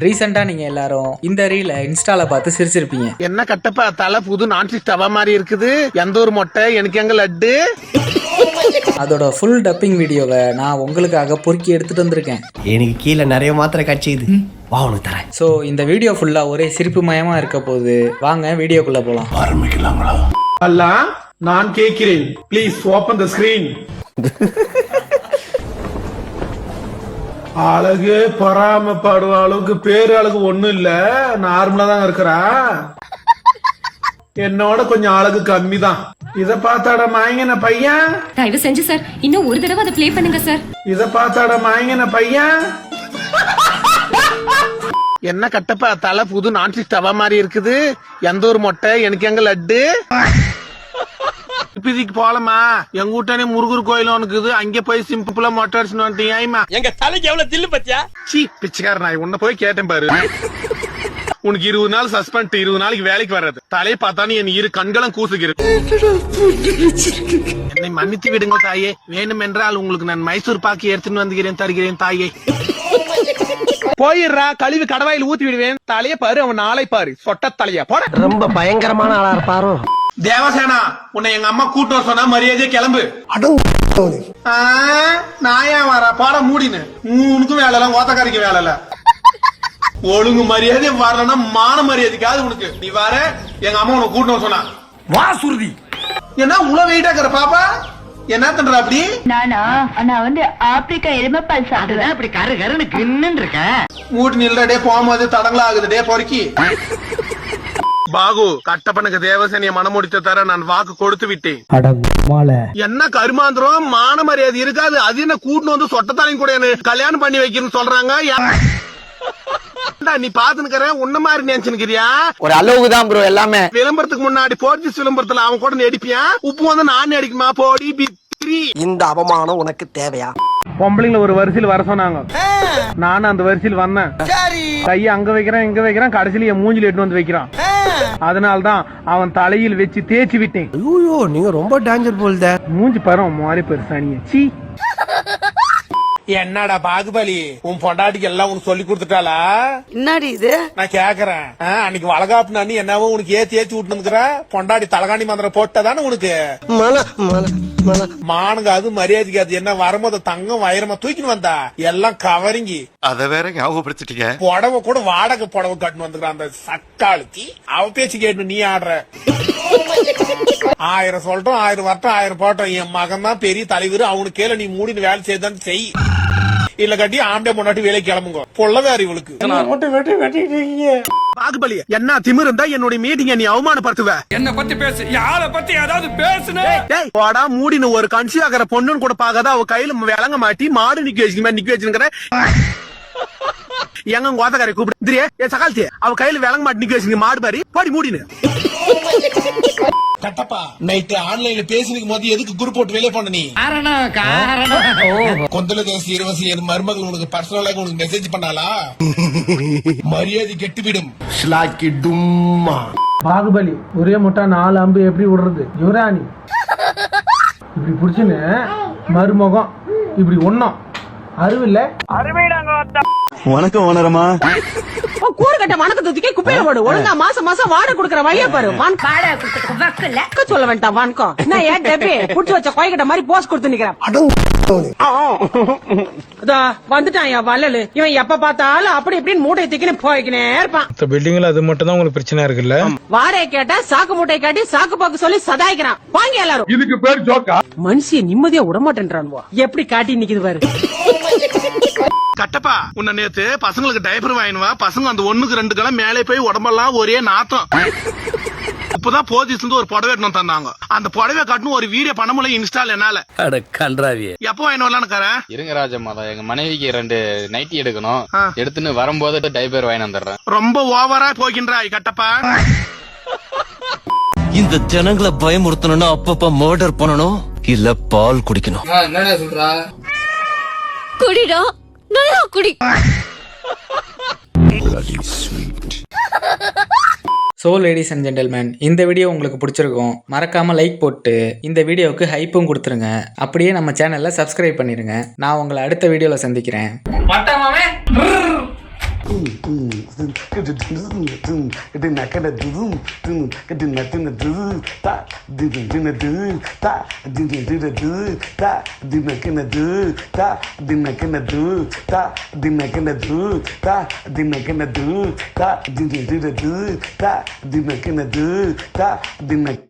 ரீசெண்டா நீங்க எல்லாரும் இந்த ரீல இன்ஸ்டால பார்த்து சிரிச்சிருப்பீங்க. என்ன கட்டப்பா தலை புது நான்ஸ்டிக் தவா மாதிரி இருக்குது, எந்த ஒரு மொட்டை எனக்கு எங்க லட்டு. அதோட ஃபுல் டப்பிங் வீடியோவை நான் உங்களுக்காக பொறுக்கி எடுத்துட்டு வந்திருக்கேன். எனக்கு கீழே நிறைய மாத்திரை கட்சிது, வா உனக்கு தரேன். ஸோ இந்த வீடியோ ஃபுல்லா ஒரே சிரிப்பு மயமா இருக்க போது. வாங்க வீடியோக்குள்ள போலாம். ஆரம்பிக்கலாங்களா? அல்ல, நான் கேட்கிறேன், ப்ளீஸ் ஓபன் தி ஸ்கிரீன். அழகு பொறாமப்படுவ அளவுக்கு பேரு அழகு ஒண்ணும் இல்ல, நார்மலா தான் இருக்கிறா. என்னோட கொஞ்சம் அழகு கம்மி தான். இத பார்த்தாட மயங்கின பையன். தயவு செஞ்சு சார் இன்னும் ஒரு தடவை அதை ப்ளே பண்ணுங்க சார். இத பார்த்தாட மயங்கின பையன். என்ன கட்டப்பா தலை புது நான்ஸ்டிக் தவா மாதிரி இருக்குது, எந்த ஒரு மொட்டை எனக்கு எங்க லட்டு. இப்பதிக்கு போலமா எங்க வீட்டானே முருகர் கோயில் இருக்குது, அங்க போய் சிம்பிளா மொட்டை அடிச்சுன்னு வந்துட்டீங்க. எங்க தலைக்கு எவ்வளவு தில்லு பத்தியா? சீ பிச்சைக்கார நாய், உன்ன போய் கேட்டேன் பாரு. உனக்கு 20 நாள் சஸ்பெண்ட், 20 நாளைக்கு வேலைக்கு வர்றது. தலையை பார்த்தானே என் இரு கண்களும் கூசுகிறது. என்னை மன்னித்து விடுங்க தாயே, வேணும் என்றால் உங்களுக்கு நான் மைசூர் பாக்கி எடுத்துன்னு வந்துகிறேன், தருகிறேன் தாயே. போயிடுறா, கழிவு கடவாயில் ஊத்தி விடுவேன். தலைய பாரு, அவன் நாளை பாரு, சொட்ட தலையா போட. ரொம்ப பயங்கரமான ஆளா இருப்பாரோ. தேவசேனா, உன்னை எங்க அம்மா கூட்டு வர சொன்னா மரியாதையே கிளம்பு. நான் ஏன் வர பாட மூடினு, உனக்கும் வேலை இல்ல, ஓத்தக்காரிக்கு வேலை இல்ல. ஒழுங்கு மரியாதை வரலன்னா மான மரியாதைக்காது உனக்கு. நீ வர, எங்க அம்மா உனக்கு கூட்டு வர சொன்னா வா சுருதி. என்ன உள்ள வெயிட்டா இருக்கிற பாப்பா, என்ன பண்ற அப்படி? நானா நான் வந்து ஆப்பிரிக்கா எருமைப்பால் சாப்பிடுவேன். அப்படி கரு கருன்னு கின்னு இருக்க. மூட்டு நில்றடே, போகும்போது தடங்களா ஆகுது டே பொறுக்கி. பாகு, கட்டப்பனுக்கு தேவசேனிய மனமுடித்த தர நான் வாக்கு கொடுத்து விட்டேன். என்ன கருமாந்திரம், மான மரியாதை இருக்காது. அது என்ன கூட்டு வந்து சொட்டத்தாலையும் கூட கல்யாணம் பண்ணி வைக்கணும்னு சொல்றாங்க. நீ பாத்துக்கிற உன்ன மாதிரி நினைச்சுக்கிறியா? ஒரு அளவுக்குதான் ப்ரோ எல்லாமே. விளம்பரத்துக்கு முன்னாடி போர்ச்சுஸ் விளம்பரத்துல அவன் கூட நடிப்பியா, உப்பு வந்து நான் அடிக்குமா போடி பித்ரி. இந்த அவமானம் உனக்கு தேவையா? பொம்பளைங்கள ஒரு வரிசையில் வர சொன்னாங்க, நானும் அந்த வரிசையில் வந்தேன். கைய அங்க வைக்கிறேன் இங்க வைக்கிறேன், கடைசியில என் மூஞ்சில எட்டு வந்து வைக்கிறான். அதனால்தான் அவன் தலையில் வச்சு தேய்ச்சி விட்டேன். ஐயோ நீங்க ரொம்ப டேஞ்சர் போல்த. மூஞ்சி பரம் மாறி பெருசானிய. சீ, என்னடா பாகுபலி, உன் பொண்டாட்டிக்கு எல்லாம் உனக்கு சொல்லி கொடுத்துட்டாளா? என்னடி இது? நான் கேக்குறேன். அன்னைக்கு வளகாப்பு நானி என்னவோ உனக்கு ஏத்தி விட்டுனுக்குற பொண்டாட்டி தலகாணி மந்திரம் போட்டதானே உனக்கு மானுங்க. அது மரியாதைக்கு அது என்ன வரும்போது தங்கம் வைரமா தூக்கின்னு வந்தா எல்லாம் கவரிங்கி. அத வேற ஞாபகப்படுத்திட்டீங்க. புடவை கூட வாடகை புடவை கட்டுன்னு வந்துக்கிறான் அந்த சக்காளுத்தி. அவ பேச்சு கேட்டு நீ ஆடுற. 1000 சொல்லட்டும், 1000 வரட்டும், 1000 போட்டோம். என் மகன் தான் பெரிய தலைவர், அவனுக்கு கேள நீ மூடின்னு வேலை செய்தான் செய். இல்ல கட்டி ஆம்பளை முன்னாடி வேலைக்கு கிளம்புங்க. பொல்லதாரு இவளுக்கு. பாகுபலி, என்ன திமிரு இருந்தா என்னுடைய மீட்டிங்க நீ அவமானப்படுத்துவ? என்ன பத்தி பேசு, யார பத்தி ஏதாவது பேசுனே. போடா மூடின்னு. ஒரு கன்சி ஆகிற பொண்ணுன்னு கூட பாக்காத, அவ கையில விளங்க மாட்டி மாடு நிக்க வச்சுக்கிற. எங்க கோத்தக்காரை கூப்பிடு சகாலத்தி, அவ கையில விளங்க மாட்டி நிக்க வச்சுங்க மாடு மாதிரி பாடி மூடினு. கட்டப்பா, நைட்டு ஆன்லைன்ல பேசினுக்கும் போது எதுக்கு குரூப் போட்டு வெளியே போன நீ? கொந்தல தேசி இருவசி என் மருமகள் உனக்கு பர்சனலாக உனக்கு மெசேஜ் பண்ணாலா? மரியாதை கெட்டுவிடும். பாகுபலி, ஒரே முட்டா 4 அம்பு எப்படி விடுறது? யுவராணி இப்படி புடிச்சுன்னு மருமகம் இப்படி ஒண்ணும் அறிவில்ல. வணக்கம் ஓனரமா. கூறுகட்ட வணக்கத்தை தூக்கி குப்பையில போடு. ஒழுங்கா மாசம் மாசம் வாடகை கொடுக்கற வழியா பாரு. சொல்ல வேண்டாம் வணக்கம். என்ன ஏன் டெபி புடிச்சு வச்ச கோய்கிட்ட மாதிரி போஸ்ட் கொடுத்து நிக்கிறேன். வந்துட்டான் என் வள்ளலு. இவன் எப்ப பார்த்தாலும் அப்படி இப்படின்னு மூட்டை தூக்கின்னு போய்க்கினே இருப்பான். பில்டிங்ல அது மட்டும் தான் உங்களுக்கு பிரச்சனை இருக்குல்ல? வாடகை கேட்டா சாக்கு மூட்டை காட்டி சாக்கு பாக்கு சொல்லி சதாய்க்கிறான். வாங்க எல்லாரும். இதுக்கு பேர் ஜோக்கா? மனுஷிய நிம்மதியா விடமாட்டேன்றான். எப்படி காட்டி நிக்குது பாரு. கட்டப்பா, உன்ன நேத்து பசங்களுக்கு டைப்பர் வாங்கினுவா. பசங்க அந்த 1க்கு 2 கிலோ மேலே போய் உடம்பெல்லாம் ஒரே நாத்தம். இப்பதான் போதிஸ் ஒரு புடவை எடுத்து தந்தாங்க. அந்த புடவை காட்டணும் ஒரு வீடியோ பண்ண முடியல இன்ஸ்டால என்னால. எப்போ வாங்கினு வரலான்னு இருங்க ராஜமாதா, எங்க மனைவிக்கு 2 நைட்டி எடுக்கணும். எடுத்துன்னு வரும்போது டைப்பர் வாங்கி வந்துடுறேன். ரொம்ப ஓவரா போகின்றாய் கட்டப்பா. இந்த ஜனங்களை பயமுறுத்தணும்னா அப்பப்ப மர்டர் பண்ணணும், இல்ல பால் குடிக்கணும். என்ன சொல்றா? குடிடா, நல்லா குடி. ஸோ லேடிஸ் அண்ட் ஜென்டில்மேன், இந்த வீடியோ உங்களுக்கு பிடிச்சிருக்கும். மறக்காமல் லைக் போட்டு இந்த வீடியோவுக்கு ஹைப்பும் கொடுத்துருங்க. அப்படியே நம்ம சேனலில் சப்ஸ்கிரைப் பண்ணிடுங்க. நான் உங்களை அடுத்த வீடியோவில் சந்திக்கிறேன். தினக்கினது